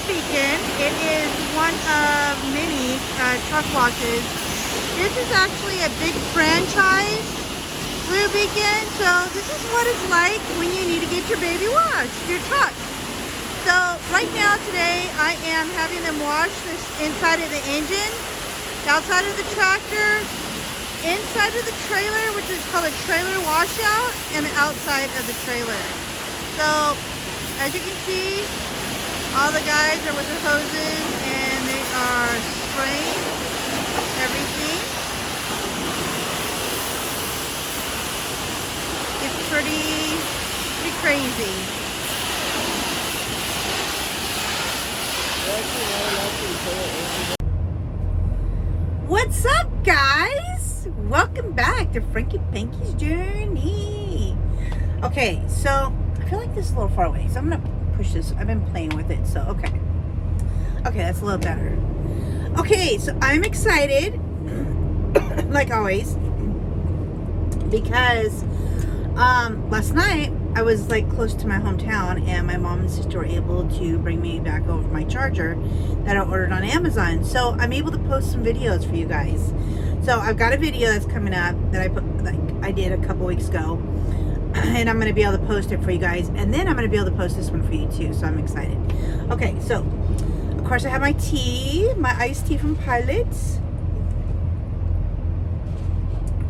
Beacon. It is one of many truck washes. This is actually a big franchise, Blue Beacon. So this is what it's like when you need to get your baby washed, your truck. So right now today I am having them wash this inside of the engine, outside of the tractor, inside of the trailer, which is called a trailer washout, and the outside of the trailer. So as you can see, all the guys are with the hoses and they are spraying everything. It's pretty crazy. What's up, guys? Welcome back to Frankie Panky's Journey. Okay, so I feel like this is a little far away, so I'm gonna push this. I've been playing with it, so okay, that's a little better. Okay, so I'm excited like always, because last night I was like close to my hometown, and my mom and sister were able to bring me back over my charger that I ordered on Amazon. So I'm able to post some videos for you guys. So I've got a video that's coming up that I did a couple weeks ago, and I'm going to be able to post it for you guys, and then I'm going to be able to post this one for you too, so I'm excited. Okay, so of course I have my tea, my iced tea from Pilots,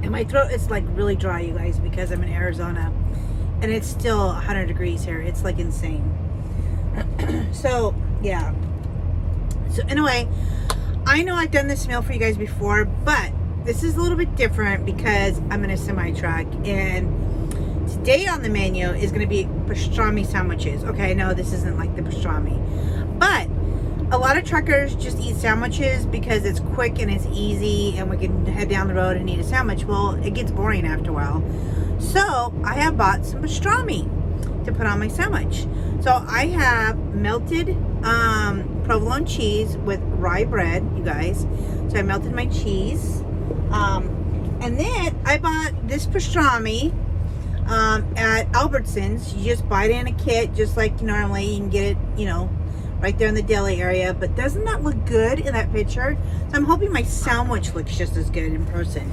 and my throat is like really dry, you guys, because I'm in Arizona and it's still 100 degrees here. It's like insane. So yeah, so anyway, I know I've done this meal for you guys before, but this is a little bit different because I'm in a semi-truck, and today on the menu is going to be pastrami sandwiches. Okay, I know this isn't like the pastrami, but a lot of truckers just eat sandwiches because it's quick and it's easy, and we can head down the road and eat a sandwich. Well, it gets boring after a while. So I have bought some pastrami to put on my sandwich. So I have melted provolone cheese with rye bread, you guys. So I melted my cheese. And then I bought this pastrami at Albertsons. You just buy it in a kit, just like normally. You can get it, you know, right there in the deli area. But doesn't that look good in that picture? So I'm hoping my sandwich looks just as good in person.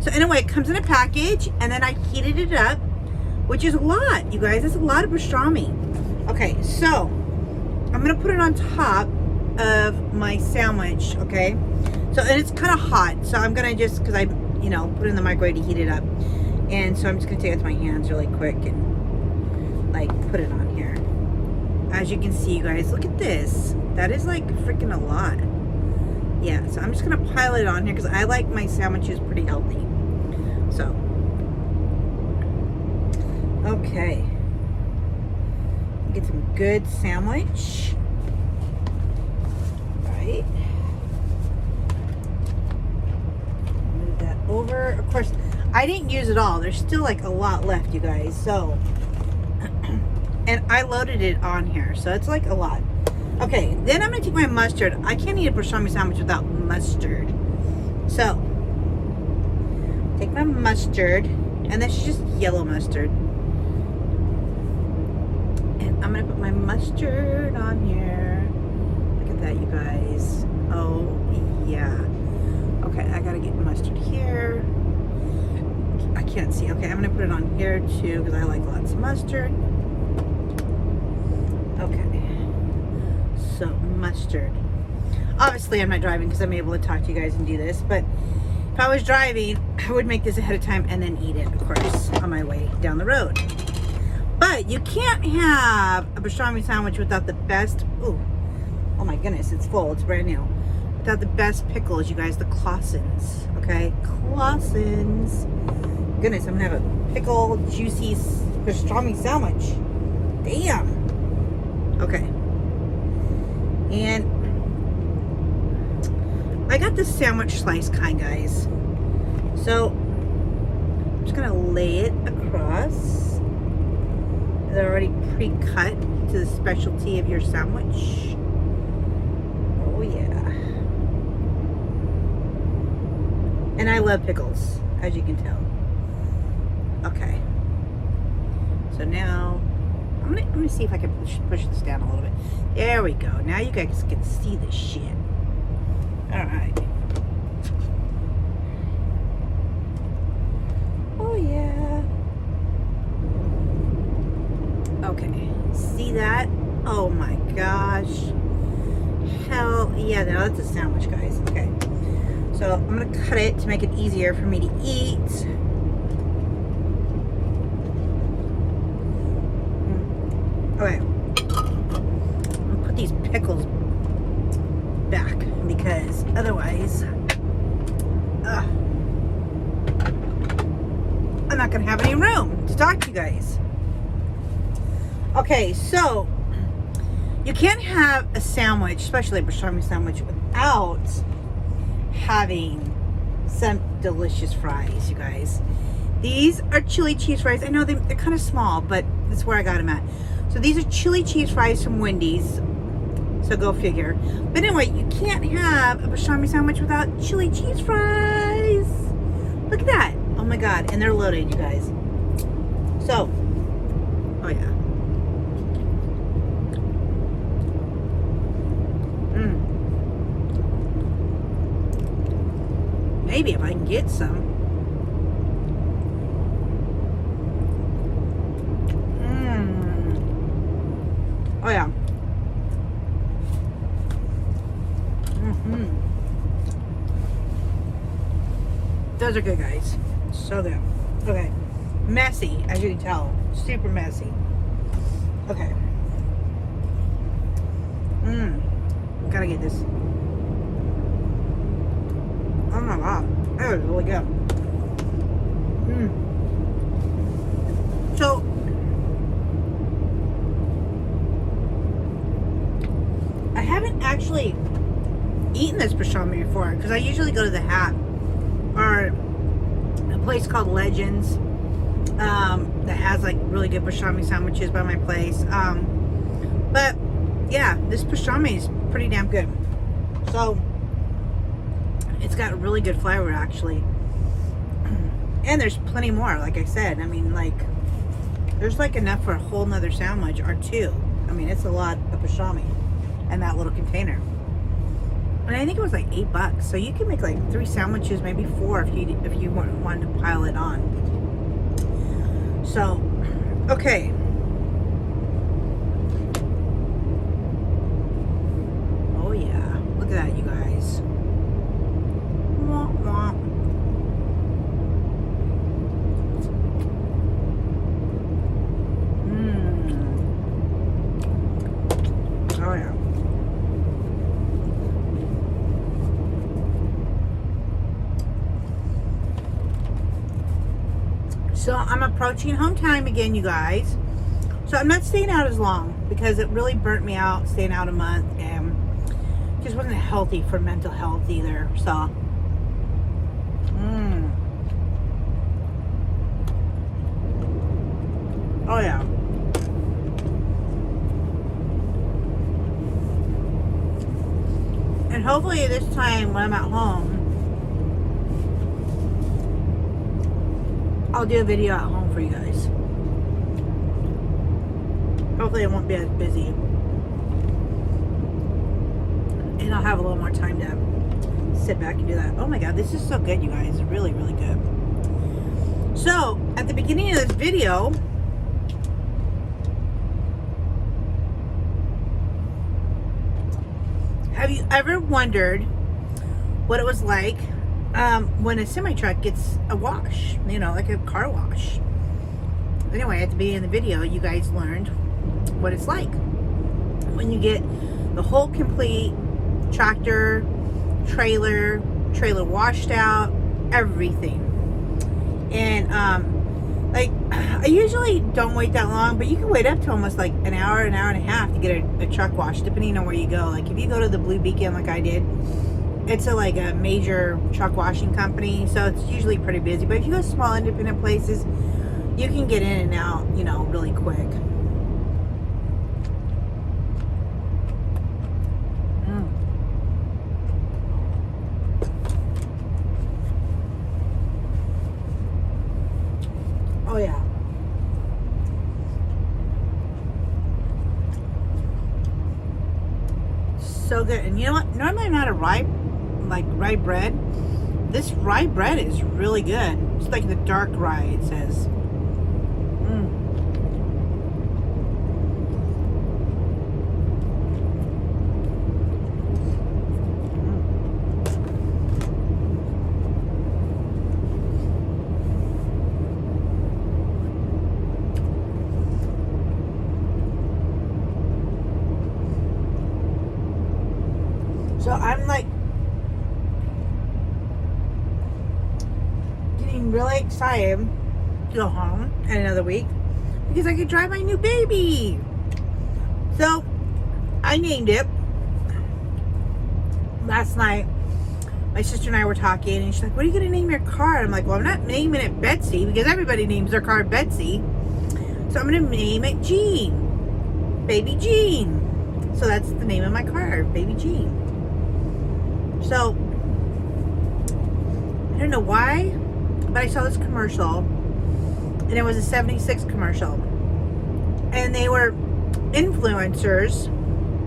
So anyway, it comes in a package, and then I heated it up, which is a lot, you guys. That's a lot of pastrami. Okay, so I'm gonna put it on top of my sandwich. Okay, so, and it's kind of hot, so I'm gonna just, because I, you know, put it in the microwave to heat it up, and so I'm just gonna take it with my hands really quick and like put it on here. As you can see, you guys, look at this. That is like freaking a lot. Yeah, so I'm just gonna pile it on here because I like my sandwiches pretty healthy. So, okay, get some good sandwich. Right. Move that over. Of course, I didn't use it all. There's still like a lot left, you guys. So, and I loaded it on here, so it's like a lot. Okay, then I'm gonna take my mustard. I can't eat a pastrami sandwich without mustard. So, take my mustard, and that's just yellow mustard. And I'm gonna put my mustard on here. Look at that, you guys. Oh, yeah. Okay, I gotta get mustard here. I can't see. Okay, I'm gonna put it on here too because I like lots of mustard. Okay. So, mustard. Obviously, I'm not driving because I'm able to talk to you guys and do this, but if I was driving, I would make this ahead of time and then eat it, of course, on my way down the road. But you can't have a pastrami sandwich without the best, oh my goodness, it's full, it's brand new. Without the best pickles, you guys, the Clausens, okay? Clausens. Goodness, I'm gonna have a pickle, juicy pastrami sandwich. Damn. Okay. And I got this sandwich slice kind, guys. So I'm just gonna lay it across. They're already pre-cut to the specialty of your sandwich. Oh yeah. And I love pickles, as you can tell. Okay. So now I'm gonna see if I can push this down a little bit. There we go. Now you guys can see this shit. All right. Oh yeah. Okay. See that? Oh my gosh. Hell yeah. Now that's a sandwich, guys. Okay. So I'm gonna cut it to make it easier for me to eat. Okay. I'm gonna put these pickles back because otherwise, I'm not gonna have any room to talk to you guys. Okay, so you can't have a sandwich, especially a pastrami sandwich, without having some delicious fries, you guys. These are chili cheese fries. I know they're kind of small, but that's where I got them at. So these are chili cheese fries from Wendy's. So go figure. But anyway, you can't have a pastrami sandwich without chili cheese fries. Look at that. Oh my God. And they're loaded, you guys. So, oh yeah. Maybe if I can get some. Oh yeah. Those are good, guys. So good. Okay. Messy, as you can tell. Super messy. Okay. Gotta get this. Oh my God. That was really good. So, I haven't actually eaten this pastrami before because I usually go to the Hat or a place called Legends that has like really good pastrami sandwiches by my place. But yeah, this pastrami is pretty damn good. So it's got really good flavor actually, and there's plenty more. Like I said, I mean, like there's like enough for a whole nother sandwich or two. I mean, it's a lot of pastrami in that little container. And I think it was like $8. So you can make like 3 sandwiches, maybe 4 if you wanted to pile it on. So, okay. Oh yeah, look at that, you guys. Wah, wah. Oh yeah. So I'm approaching home time again, you guys. So I'm not staying out as long because it really burnt me out staying out a month and just wasn't healthy for mental health either. So, oh yeah. And hopefully this time when I'm at home, I'll do a video at home for you guys. Hopefully it won't be as busy. And I'll have a little more time to sit back and do that. Oh my God, this is so good, you guys. Really, really good. So, at the beginning of this video, have you ever wondered what it was like when a semi-truck gets a wash, you know, like a car wash? Anyway, at the beginning of the video, you guys learned what it's like when you get the whole complete tractor, trailer washed out, everything. And like I usually don't wait that long, but you can wait up to almost like an hour and a half to get a truck wash, depending on where you go. Like if you go to the Blue Beacon like I did, it's like a major truck washing company, so it's usually pretty busy. But if you go to small independent places, you can get in and out, you know, really quick. Oh yeah. so good. And you know what? Normally I'm not a rye bread. This rye bread is really good. It's like the dark rye, it says. So I'm like getting really excited to go home in another week because I could drive my new baby. So I named it last night. My sister and I were talking and she's like, what are you going to name your car? I'm like, well, I'm not naming it Betsy because everybody names their car Betsy. So I'm going to name it Jean. Baby Jean. So that's the name of my car, Baby Jean. So, I don't know why, but I saw this commercial, and it was a 76 commercial, and they were influencers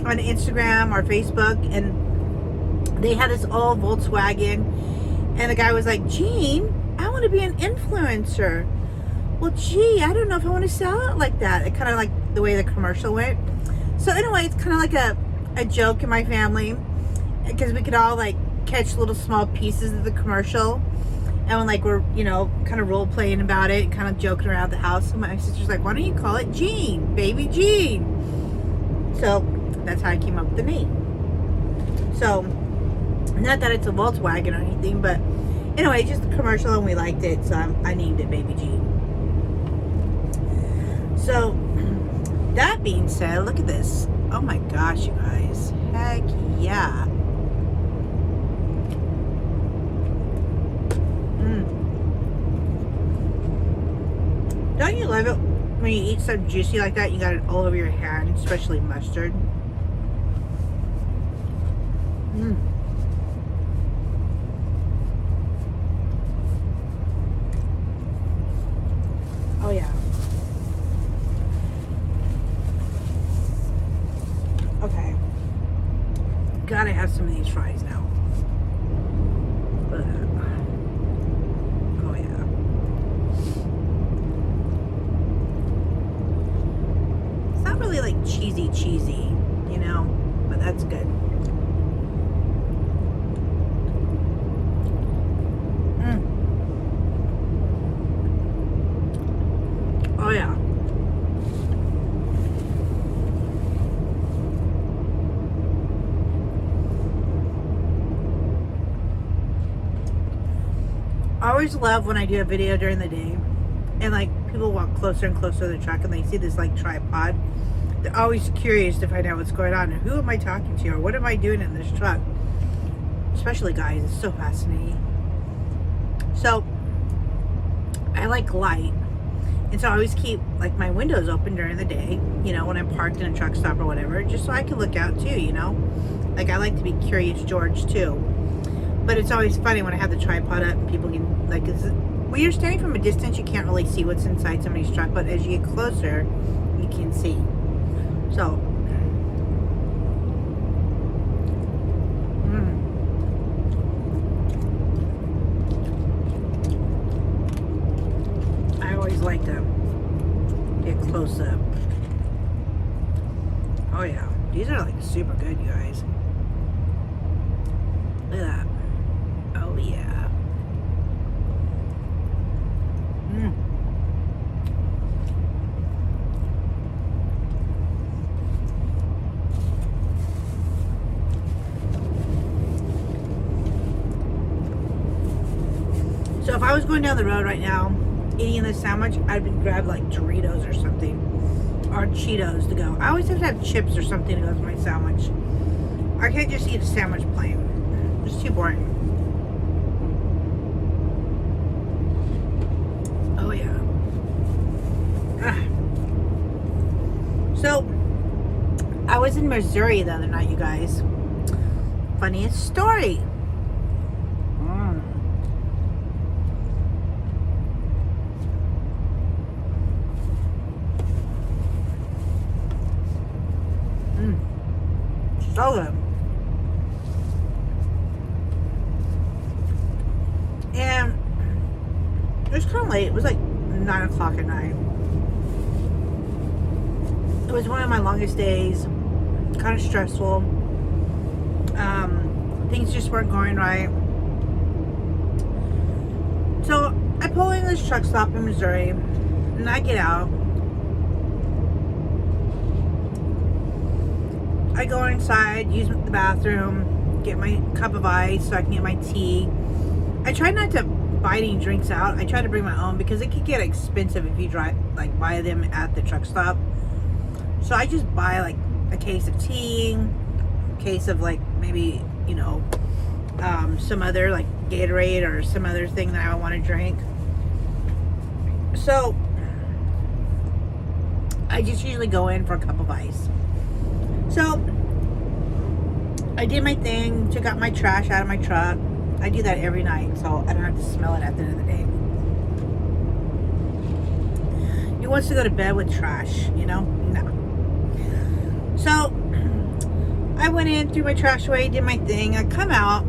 on Instagram or Facebook, and they had this old Volkswagen, and the guy was like, Gene, I want to be an influencer. Well, gee, I don't know if I want to sell it like that. It kind of like the way the commercial went. So anyway, it's kind of like a joke in my family, because we could all like catch little small pieces of the commercial, and when like we're, you know, kind of role playing about it, kind of joking around the house. So my sister's like, why don't you call it Jean, Baby Jean? So that's how I came up with the name. So not that it's a Volkswagen or anything, but anyway, just a commercial and we liked it, so I named it Baby Jean. So that being said, look at this. Oh my gosh, you guys, heck yeah. Don't you love it when you eat something juicy like that? You got it all over your hand, especially mustard. Oh yeah. Okay. Gotta have some of these fries now. Oh yeah. It's not really like cheesy, you know, but that's good. Oh yeah. I always love when I do a video during the day and like people walk closer and closer to the truck and they see this like tripod. They're always curious to find out what's going on and who am I talking to or what am I doing in this truck. Especially guys, it's so fascinating. So I like light, and so I always keep like my windows open during the day, you know, when I'm parked in a truck stop or whatever, just so I can look out too, you know. Like I like to be curious George too. But it's always funny when I have the tripod up and people can, like, when you're standing from a distance, you can't really see what's inside somebody's truck, but as you get closer, you can see. So, I always like to get close up. Oh yeah, these are like super good, you guys. Look at that. Oh yeah. So if I was going down the road right now eating this sandwich, I'd grab like Doritos or something, or Cheetos to go. I always have to have chips or something to go with my sandwich. I can't just eat a sandwich plain. It's too boring. Oh yeah. So I was in Missouri the other night, you guys. Funniest story. So good. was kind of late. It was like 9 o'clock at night. It was one of my longest days. Kind of stressful. Things just weren't going right. So I pull in this truck stop in Missouri, and I get out. I go inside, use the bathroom, get my cup of ice so I can get my tea. I try not to buy any drinks out. I try to bring my own because it could get expensive if you buy them at the truck stop. So I just buy like a case of tea, a case of like maybe, some other like Gatorade or some other thing that I want to drink. So I just usually go in for a cup of ice. So I did my thing, took out my trash out of my truck. I do that every night so I don't have to smell it at the end of the day. Who wants to go to bed with trash, No. So I went in, threw my trash away, did my thing. I come out,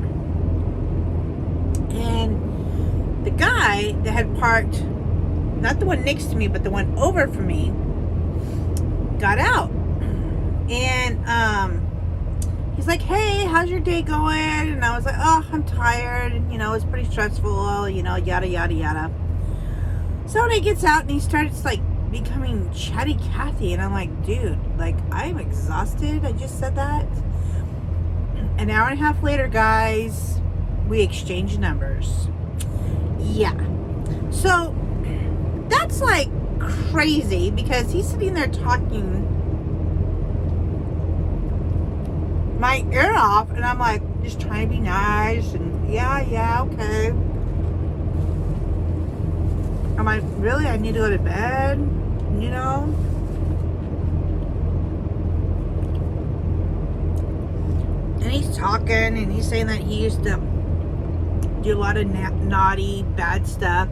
and the guy that had parked, not the one next to me, but the one over from me, got out. And he's like, hey, how's your day going? And I was like, oh, I'm tired. It's pretty stressful, yada, yada, yada. So when he gets out and he starts like becoming chatty Cathy, and I'm like, dude, like, I'm exhausted. I just said that. An hour and a half later, guys, we exchanged numbers. Yeah. So that's like crazy because he's sitting there talking my ear off, and I'm like, just trying to be nice, and yeah, okay. I'm like, really? I need to go to bed? And he's talking, and he's saying that he used to do a lot of naughty, bad stuff.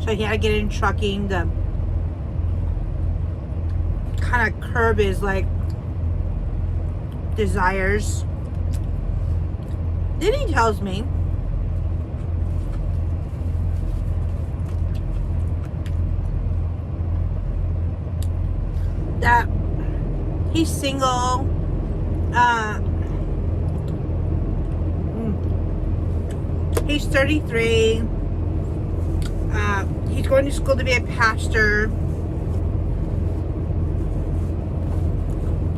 So he had to get in trucking to kind of curb his, like, desires. Then he tells me that he's single. He's 33. He's going to school to be a pastor.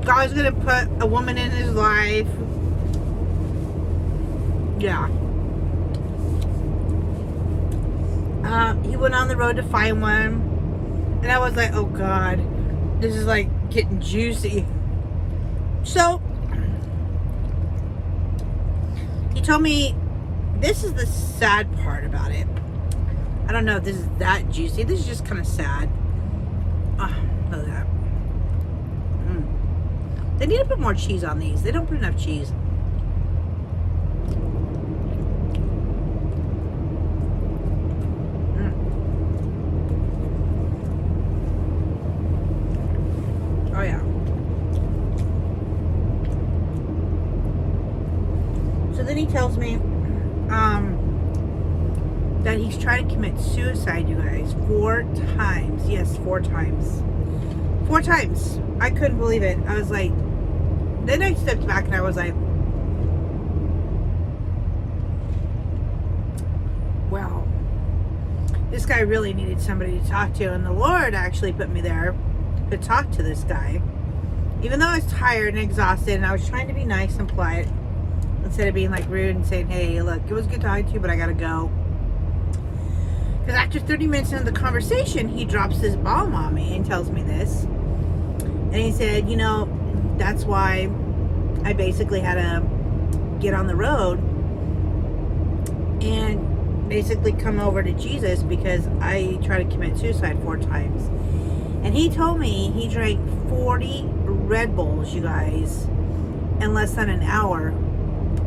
God's gonna put a woman in his life. Yeah. He went on the road to find one, and I was like, oh God, this is like getting juicy. So he told me, this is the sad part about it. I don't know if this is that juicy. This is just kind of sad. Oh, look at that. They need to put more cheese on these. They don't put enough cheese. Oh yeah. So then he tells me that he's trying to commit suicide, you guys, 4 times. Yes, 4 times. 4 times. I couldn't believe it. I was like, then I stepped back and I was like, wow, this guy really needed somebody to talk to. And the Lord actually put me there to talk to this guy. Even though I was tired and exhausted, and I was trying to be nice and polite instead of being like rude and saying, hey, look, it was good talking to you, but I gotta go. Because after 30 minutes into the conversation, he drops this bomb on me and tells me this. And he said, that's why I basically had to get on the road and basically come over to Jesus because I tried to commit suicide 4 times. And he told me he drank 40 Red Bulls, you guys, in less than an hour,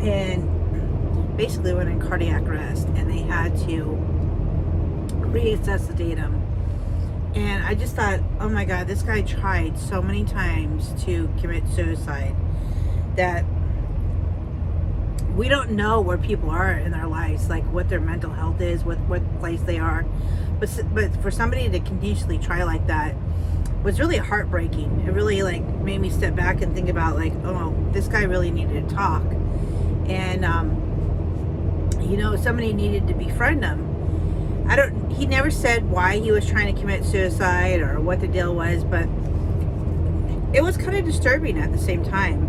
and basically went in cardiac arrest, and they had to resuscitate him. And I just thought, oh my God, this guy tried so many times to commit suicide that we don't know where people are in their lives, like what their mental health is, what place they are. But for somebody to continuously try like that was really heartbreaking. It really like made me step back and think about like, oh, this guy really needed to talk, and you know, somebody needed to befriend him. He never said why he was trying to commit suicide or what the deal was, but it was kind of disturbing at the same time.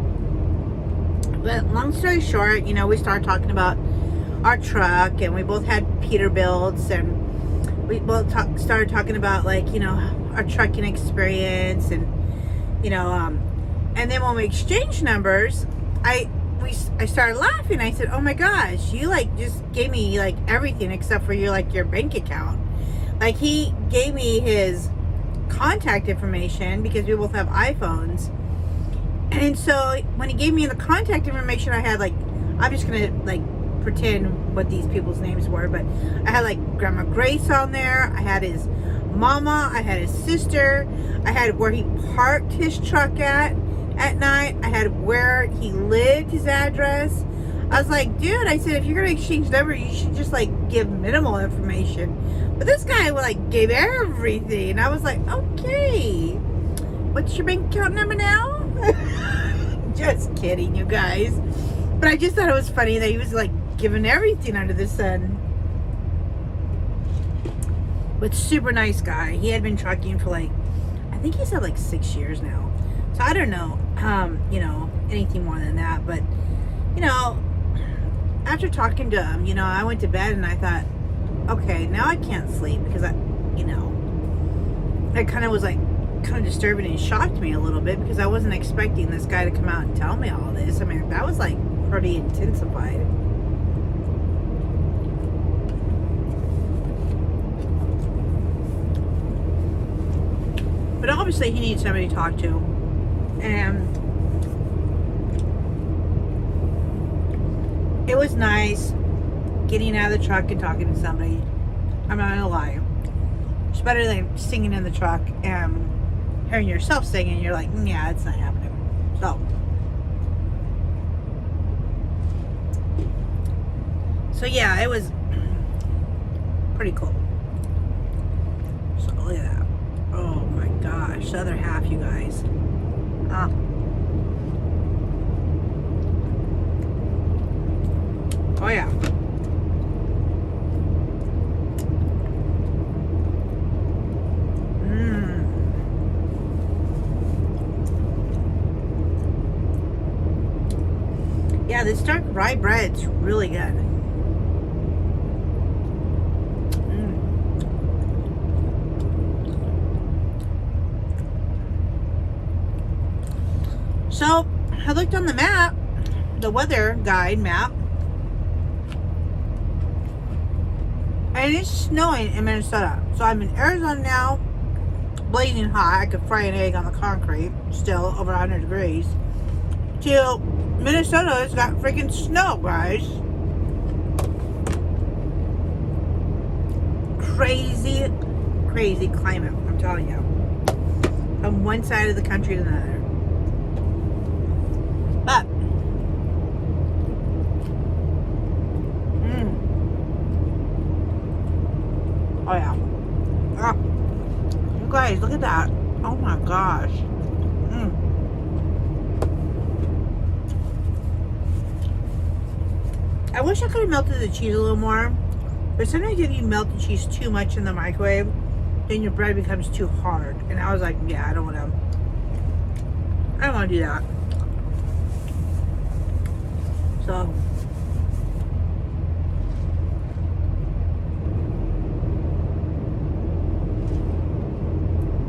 But long story short, you know, we started talking about our truck, and we both had Peterbilts, and we both started talking about like, you know, our trucking experience, and you know, and then when we exchanged numbers, I started laughing. I said, "Oh my gosh, you like just gave me like everything except for your bank account." Like, he gave me his contact information because we both have iPhones. And so when he gave me the contact information, I had like, I'm just gonna like pretend what these people's names were, but I had like Grandma Grace on there. I had his mama. I had his sister. I had where he parked his truck at night. I had where he lived, his address. I was like, dude, I said, if you're gonna exchange numbers, you should just like give minimal information. But this guy like gave everything. I was like, okay, what's your bank account number now? Just kidding, you guys. But I just thought it was funny that he was like giving everything under the sun. But super nice guy. He had been trucking for like, I think he said like 6 years now. So I don't know, you know, anything more than that. But, you know, after talking to him, you know, I went to bed and I thought, okay, now I can't sleep because you know, it kind of was like kind of disturbing and shocked me a little bit because I wasn't expecting this guy to come out and tell me all this. I mean, that was like pretty intensified. But obviously he needs somebody to talk to. And it was nice getting out of the truck and talking to somebody. I'm not gonna lie. It's better than singing in the truck and hearing yourself singing and you're like, yeah, it's not happening. So yeah, it was pretty cool. So look at that. Oh my gosh, the other half, you guys. Oh yeah. Yeah, this dark rye bread's really good. So, I looked on the map, the weather guide map, and it's snowing in Minnesota. So I'm in Arizona now, blazing hot. I could fry an egg on the concrete, still over 100 degrees. To Minnesota's got freaking snow, guys. Crazy, crazy climate, I'm telling you. From one side of the country to another. But oh yeah. You guys, look at that. Oh my gosh. I wish I could have melted the cheese a little more. But sometimes if you melt the cheese too much in the microwave, then your bread becomes too hard. And I was like, yeah, I don't want to do that. So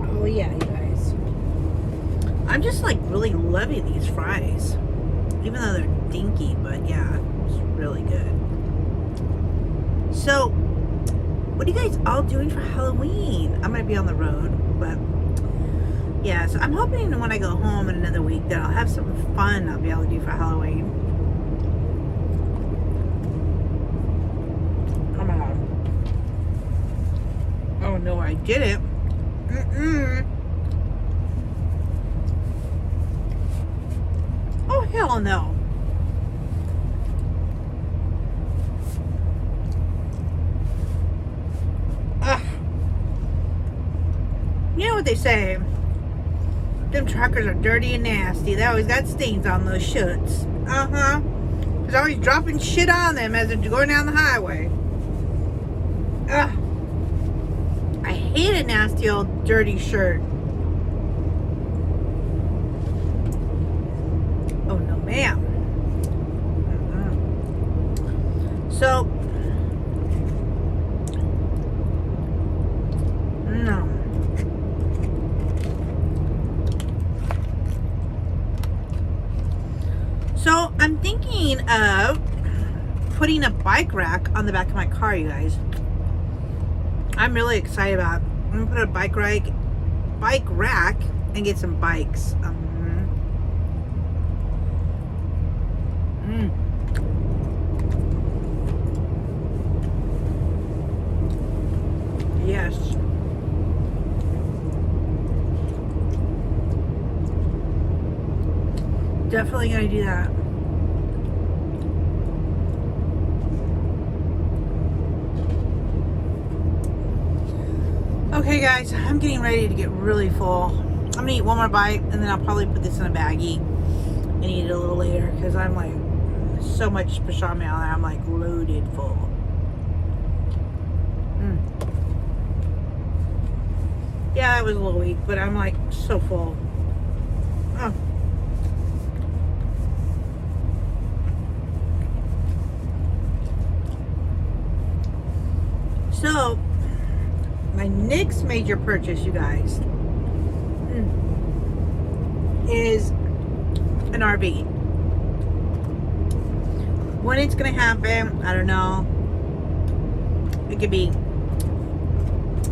oh yeah, you guys, I'm just like really loving these fries, even though they're dinky. But yeah, it's really good. So what are you guys all doing for Halloween? I'm gonna be on the road, but yeah, so I'm hoping when I go home in another week that I'll have something fun I'll be able to do for Halloween. Oh no, I didn't. Oh hell no. they say? Them truckers are dirty and nasty. They always got stains on those shirts. There's always dropping shit on them as they're going down the highway. Ugh. I hate a nasty old dirty shirt. Oh no, ma'am. So, no. So, I'm thinking of putting a bike rack on the back of my car, you guys. I'm really excited about it. I'm going to put a bike rack and get some bikes. Yes. Definitely gonna do that. Okay guys, I'm getting ready to get really full. I'm gonna eat one more bite and then I'll probably put this in a baggie and eat it a little later because I'm like so much pastrami on there. I'm like loaded full. Yeah, that was a little weak, but I'm like so full. Oh. So, my next major purchase, you guys, is an RV. When it's gonna happen, I don't know. It could be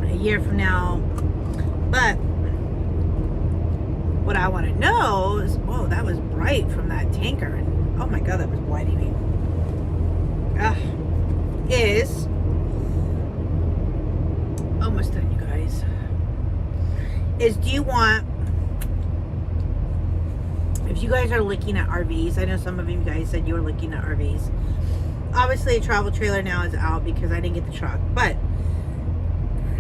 a year from now. But what I want to know is, whoa, that was bright from that tanker. Oh my God, that was blinding me. Is almost done, you guys. Is do you want, if you guys are looking at RVs, I know some of you guys said you were looking at RVs. Obviously, a travel trailer now is out because I didn't get the truck, but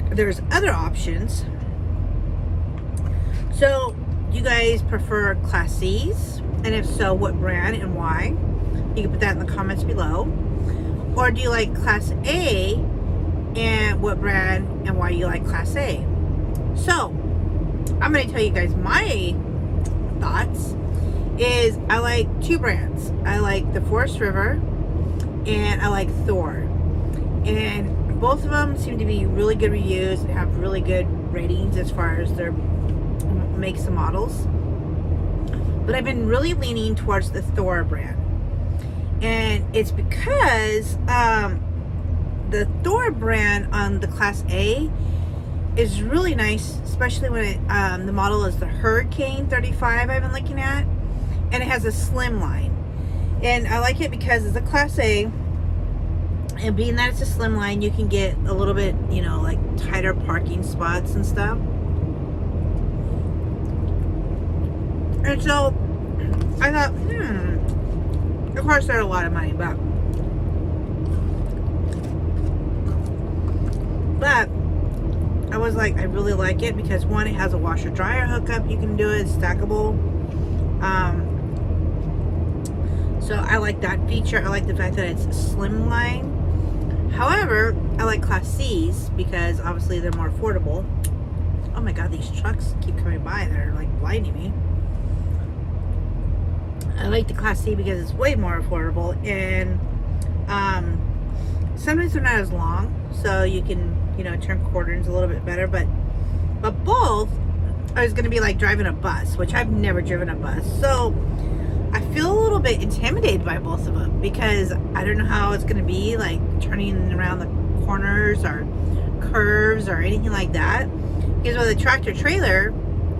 there's other options. So, do you guys prefer Class C's? And if so, what brand and why? You can put that in the comments below. Or do you like Class A? And what brand and why you like Class A? So, I'm going to tell you guys my thoughts. Is I like two brands. I like the Forest River and I like Thor. And both of them seem to be really good reviews and have really good ratings as far as their makes and models, but I've been really leaning towards the Thor brand, and it's because the Thor brand on the Class A is really nice, especially when it, the model is the Hurricane 35 I've been looking at, and it has a slim line, and I like it because it's a Class A, and being that it's a slim line, you can get a little bit, you know, like tighter parking spots and stuff. And so I thought, of course they're a lot of money, but I was like, I really like it because one, it has a washer dryer hookup, you can do it, it's stackable. So I like that feature. I like the fact that it's a slim line. However, I like Class C's because obviously they're more affordable. Oh my God, these trucks keep coming by, they're like blinding me. I like the Class C because it's way more affordable, and sometimes they're not as long, so you can, you know, turn quarters a little bit better. But both, I was going to be like driving a bus, which I've never driven a bus, so I feel a little bit intimidated by both of them because I don't know how it's going to be like turning around the corners or curves or anything like that. Because with a tractor trailer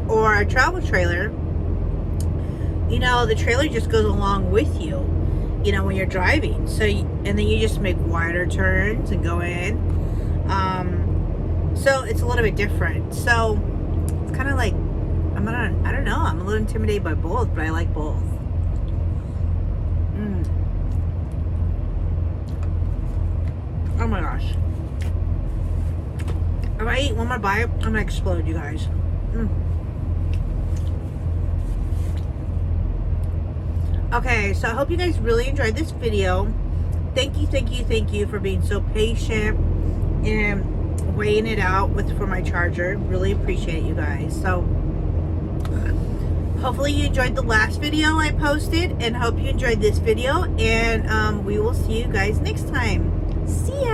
or a travel trailer, you know, the trailer just goes along with you, you know, when you're driving. So, and then you just make wider turns and go in. So it's a little bit different. So it's kind of like, I don't know, I'm a little intimidated by both, but I like both. Oh my gosh. If I eat one more bite, I'm gonna explode, you guys. Okay, so I hope you guys really enjoyed this video. Thank you for being so patient and weighing it out for my charger. Really appreciate you guys. So hopefully you enjoyed the last video I posted, and hope you enjoyed this video, and we will see you guys next time. See ya.